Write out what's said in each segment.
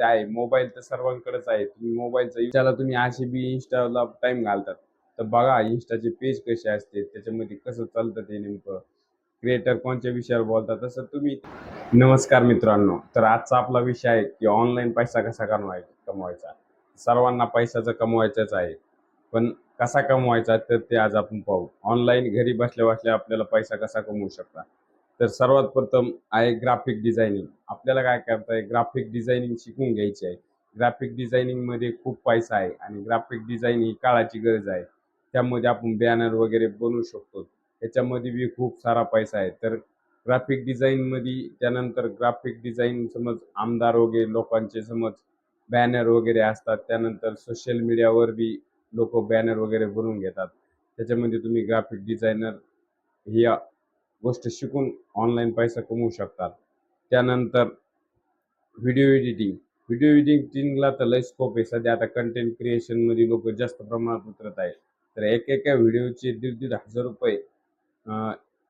आहे. मोबाईल तर सर्वांकडेच आहे. तुम्ही मोबाईलचा त्याला तुम्ही अशी बी Instaला टाईम घालतात. तर बघा Instaचे पेज कसे असते, त्याच्यामध्ये कसं चालतं ते नेमकं. क्रिएटर कोणत्या विषयावर बोलतात तसं तुम्ही. नमस्कार मित्रांनो. तर आजचा आपला विषय आहे, की ऑनलाईन पैसा कसा कमवायचा. सर्वांना पैशाचं कमवायचंच आहे. पण कसा कमवायचा तर ते आज आपण पाहू. ऑनलाईन घरी बसल्या-बसल्या आपल्याला पैसा कसा कमवू शकता. तर सर्वात प्रथम आहे ग्राफिक डिझायनिंग. आपल्याला काय करता आहे, ग्राफिक डिझायनिंग शिकून घ्यायची आहे. ग्राफिक डिझायनिंगमध्ये खूप पैसा आहे आणि ग्राफिक डिझाइन ही काळाची गरज आहे. त्यामध्ये आपण बॅनर वगैरे बनवू शकतो. त्याच्यामध्ये बी खूप सारा पैसा आहे. तर ग्राफिक डिझाइनमध्ये त्यानंतर ग्राफिक डिझाइन समज आमदार वगैरे लोकांचे समज बॅनर वगैरे असतात. त्यानंतर सोशल मीडियावर बी लोकं बॅनर वगैरे बनवून घेतात. त्याच्यामध्ये तुम्ही ग्राफिक डिझायनर ही गोष्ट शिकून ऑनलाईन पैसा कमवू शकतात. त्यानंतर व्हिडिओ एडिटिंग. व्हिडिओ एडिटिंगला तर लय स्कोप आहे. सध्या आता कंटेंट क्रिएशनमध्ये लोकं जास्त प्रमाणात उतरत आहेत. तर एका व्हिडिओचे ₹1,500 ₹1,500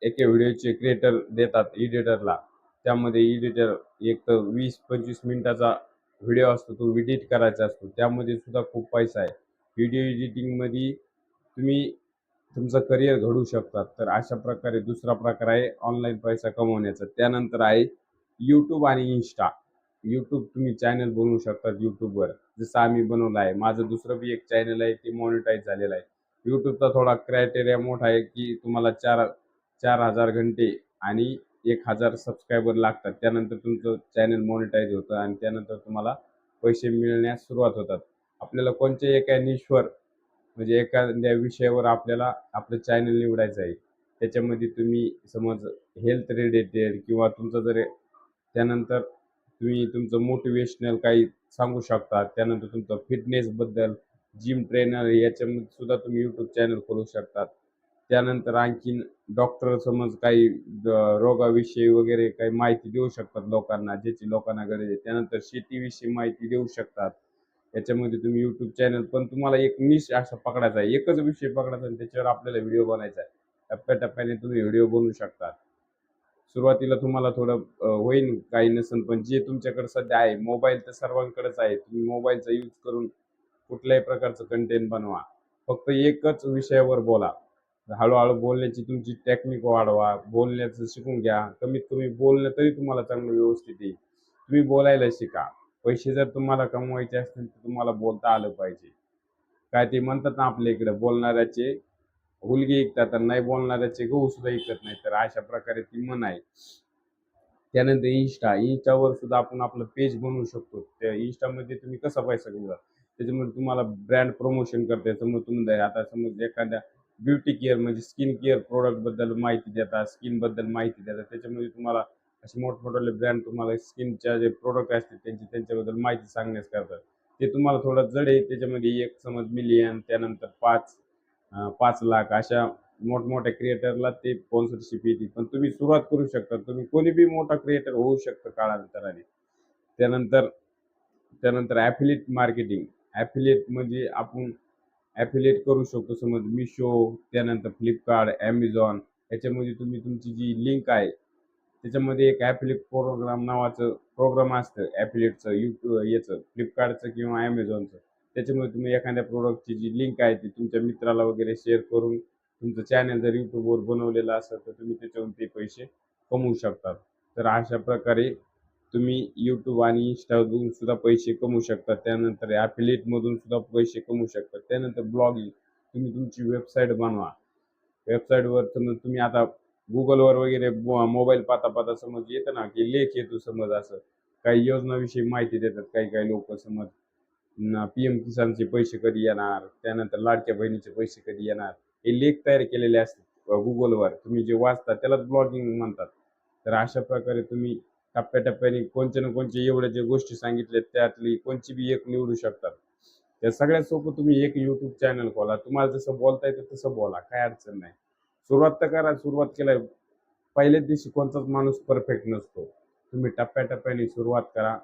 एका व्हिडिओचे क्रिएटर देतात एडिटरला. त्यामध्ये एडिटर एक तर 20-25 मिनिटाचा व्हिडिओ असतो, तो एडिट करायचा असतो. त्यामध्ये सुद्धा खूप पैसा आहे. व्हिडिओ एडिटिंगमध्ये तुम्ही तुमचं करिअर घडवू शकतात. तर अशा प्रकारे दुसरा प्रकार आहे ऑनलाईन पैसा कमवण्याचा. त्यानंतर आहे YouTube आणि Insta. YouTube तुम्ही चॅनल बनवू शकतात YouTubeवर. जसं आम्ही बनवलं आहे. माझं दुसरं बी एक चॅनल आहे ते मॉनिटाईज झालेलं आहे. YouTubeचा थोडा क्रायटेरिया मोठा आहे, की तुम्हाला 4,000 घंटे आणि 1,000 सबस्क्रायबर लागतात. त्यानंतर तुमचं चॅनल मॉनिटाईज होतं आणि त्यानंतर तुम्हाला पैसे मिळण्यास सुरुवात होतात. आपल्याला कोणत्याही एका निशवर म्हणजे एखाद्या विषयावर आपल्याला आपलं चॅनल निवडायचं आहे. त्याच्यामध्ये तुम्ही समज हेल्थ रिलेटेड किंवा तुमचं जर त्यानंतर तुम्ही तुमचं मोटिव्हेशनल काही सांगू शकता. त्यानंतर तुमचं फिटनेसबद्दल, जिम ट्रेनर याच्यामध्ये सुद्धा तुम्ही यूट्यूब चॅनल खोलू शकतात. त्यानंतर आणखीन डॉक्टर समज काही रोगाविषयी वगैरे काही माहिती देऊ शकतात लोकांना, ज्याची लोकांना गरज आहे. त्यानंतर शेतीविषयी माहिती देऊ शकतात. याच्यामध्ये तुम्ही यूट्यूब चॅनल पण तुम्हाला एक निश असा पकडायचा आहे. एकच विषय पकडायचा आणि त्याच्यावर आपल्याला व्हिडिओ बनायचा आहे. टप्प्याटप्प्याने तुम्ही व्हिडिओ बनवू शकता. सुरुवातीला तुम्हाला थोडं होईल काही नसेल, पण जे तुमच्याकडे सध्या आहे, मोबाईल तर सर्वांकडेच आहे. तुम्ही मोबाईलचा यूज करून कुठल्याही प्रकारचं कंटेंट बनवा. फक्त एकच विषयावर बोला. हळू-हळू बोलण्याची तुमची टेक्निक वाढवा. बोलण्याचं शिकून घ्या. कमीत कमी बोलणं तरी तुम्हाला चांगलं व्यवस्थित येईल. तुम्ही बोलायला शिका. पैसे जर तुम्हाला कमवायचे असतील, तर तुम्हाला बोलता आलं पाहिजे. काय ते म्हणतात ना आपल्या इकडं, बोलणाऱ्याचे हुलगे ऐकतात आणि नाही बोलणाऱ्याचे गहू सुद्धा ऐकत नाही. तर अशा प्रकारे ती म्हण आहे. त्यानंतर Instaवर सुद्धा आपण आपलं पेज बनवू शकतो. त्या Instaमध्ये तुम्ही कसा पैसा कमवाल? त्याच्यामध्ये तुम्हाला ब्रँड प्रमोशन करता येतं. मग तुम्ही आता समज एखाद्या ब्युटी केअर म्हणजे स्किन केअर प्रॉडक्टबद्दल माहिती देतात, स्किनबद्दल माहिती देतात. त्याच्यामध्ये तुम्हाला असे मोठमोठाले ब्रँड तुम्हाला स्किनच्या जे प्रॉडक्ट असतात त्यांच्याबद्दल माहिती सांगण्यास करतात. ते तुम्हाला थोडं जड आहे. त्याच्यामध्ये एक समज मिलियन त्यानंतर 5 लाख अशा मोठमोठ्या क्रिएटरला ते स्पॉन्सरशिप येते. पण तुम्ही सुरुवात करू शकता. तुम्ही कोणी बी मोठा क्रिएटर होऊ शकतं काळांतराने. त्यानंतर त्यानंतर ॲफिलिएट मार्केटिंग. ॲफिलिएट म्हणजे आपण ॲफिलिएट करू शकतो. समज Meesho, त्यानंतर Flipkart, Amazon याच्यामध्ये तुम्ही तुमची जी लिंक आहे, त्याच्यामध्ये एक ॲफिलिएट प्रोग्राम नावाचं प्रोग्राम असतं ॲफिलिएटचं याचं Flipkartचं किंवा Amazonचं. त्याच्यामुळे तुम्ही एखाद्या प्रॉडक्टची जी लिंक आहे ती तुमच्या मित्राला वगैरे शेअर करून तुमचं चॅनल जर YouTubeवर बनवलेलं असेल, तर तुम्ही त्याच्यावरून ते पैसे कमवू शकतात. तर अशा प्रकारे तुम्ही YouTube आणि Instaमधून सुद्धा पैसे कमवू शकता. त्यानंतर ॲफिलिएटमधून सुद्धा पैसे कमवू शकता. त्यानंतर ब्लॉगिंग. तुम्ही तुमची वेबसाईट बनवा. वेबसाईटवर समज तुम्ही आता Googleवर वगैरे मोबाईल पाहता-पाहता समज येतं ना, की लेख येतो समज असं. काही योजनाविषयी माहिती देतात काही-काही लोकं समज PM किसानचे पैसे कधी येणार, त्यानंतर लाडक्या बहिणीचे पैसे कधी येणार, हे लेख तयार केलेले असतात Googleवर. तुम्ही जे वाचता त्यालाच ब्लॉगिंग म्हणतात. तर अशा प्रकारे तुम्ही टप्प्याटप्प्याने कोणच्या ना कोणच्या एवढ्या ज्या गोष्टी सांगितल्यात त्यातली कोणची बी एक निवडू शकतात. त्या सगळ्यात सोपं तुम्ही एक YouTube चॅनल खोला. तुम्हाला जसं बोलता येतं तसं बोला. काही अडचण नाही. सुरुवात तर करा. सुरुवात केल्यावर पहिल्याच दिवशी कोणताच माणूस परफेक्ट नसतो. तुम्ही टप्प्याटप्प्याने सुरुवात करा.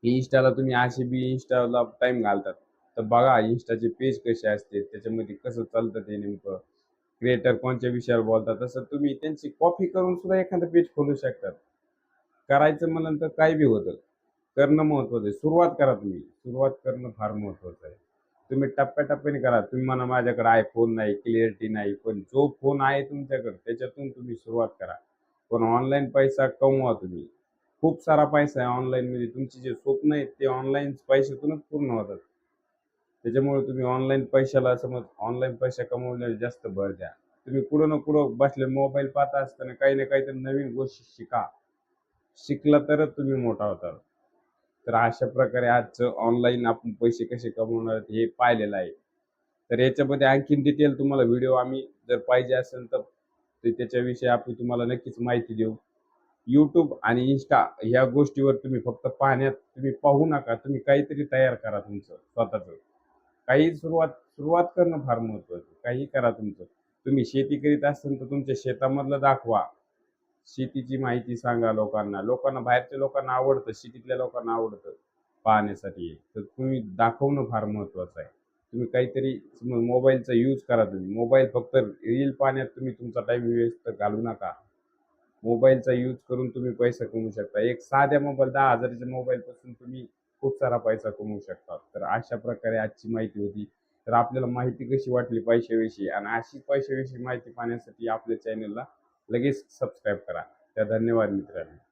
Instaला तुम्ही अशी बी Instaला टाईम घालतात. तर बघा Instaचे पेज कसे असते, त्याच्यामध्ये कसं चालतं ते नेमकं. क्रिएटर कोणत्या विषयावर बोलतात, तसं तुम्ही त्यांची कॉपी करून सुद्धा एखादं पेज खोलू शकतात. करायचं म्हणलं तर काही बी होतं. करणं महत्त्वाचं आहे. सुरुवात करा तुम्ही. सुरुवात करणं फार महत्त्वाचं आहे. तुम्ही टप्प्याटप्प्याने करा. तुम्ही म्हणा माझ्याकडे iPhone नाही, क्लॅरिटी नाही. पण जो फोन आहे तुमच्याकडे त्याच्यातून तुम्ही सुरुवात करा. पण ऑनलाईन पैसा कमवा तुम्ही. खूप सारा पैसा आहे ऑनलाईनमध्ये. तुमची जे स्वप्न आहेत ते ऑनलाईन पैशातूनच पूर्ण होतात. त्याच्यामुळे तुम्ही ऑनलाईन पैशाला समज ऑनलाईन पैसा कमवण्याला जास्त भर द्या. तुम्ही कुठं ना कुठं बसले मोबाईल पाहता असताना काही ना काहीतरी नवीन गोष्टी शिका. शिकला तरच तुम्ही मोठा होता. तर अशा प्रकारे आजचं ऑनलाईन आपण पैसे कसे कमवणार हे पाहिलेलं आहे. तर याच्यामध्ये आणखीन डिटेल तुम्हाला व्हिडिओ आम्ही जर पाहिजे असेल तर त्याच्याविषयी आपण तुम्हाला नक्कीच माहिती देऊ. YouTube आणि Insta ह्या गोष्टीवर तुम्ही फक्त पाहण्यात तुम्ही पाहू नका. तुम्ही काहीतरी तयार करा तुमचं स्वतःचं. काही सुरुवात सुरुवात करणं फार महत्त्वाचं. काहीही करा तुमचं. तुम्ही शेती करीत असाल तर तुमच्या शेतामधलं दाखवा. शेतीची माहिती सांगा लोकांना. बाहेरच्या लोकांना आवडतं, सिटीतल्या लोकांना आवडतं पाहण्यासाठी. तर तुम्ही दाखवणं फार महत्त्वाचं आहे. तुम्ही काहीतरी मोबाईलचा यूज करा तुम्ही. मोबाईल फक्त रील पाहण्यात तुम्ही तुमचा टाईम वेस्ट घालवू नका. मोबाईलचा यूज करून तुम्ही पैसा कमवू शकता. एक साध्या मोबाईल 10,000 च्या मोबाईलपासून तुम्ही खूप सारा पैसा कमवू शकता. तर अशा प्रकारे आजची माहिती होती. तर आपल्याला माहिती कशी वाटली पैशाविषयी आणि अशी पैशाविषयी माहिती पाहण्यासाठी आपल्या चॅनलला लगेच सबस्क्राईब करा. तर धन्यवाद मित्रांनो.